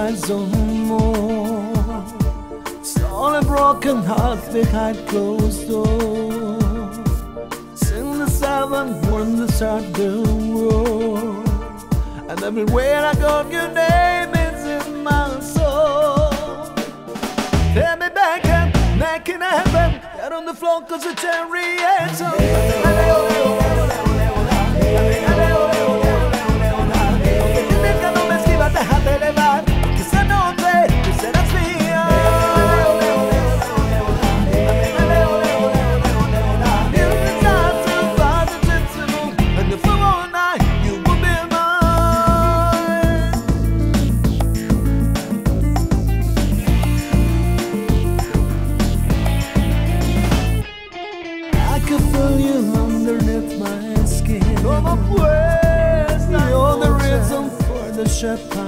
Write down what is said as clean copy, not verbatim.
eyes on more. Slowly broken hearts behind closed doors. Sing the seven when the start to roar. And everywhere I go, your name is in my soul. Tell me back up, making heaven. Get on the floor cause it's a reaction. Déjate elevar, que ese nombre tú serás mía. It's not too far to get to know, and for one night you will be mine. I can feel you underneath my skin. You're the reason for the shepherd.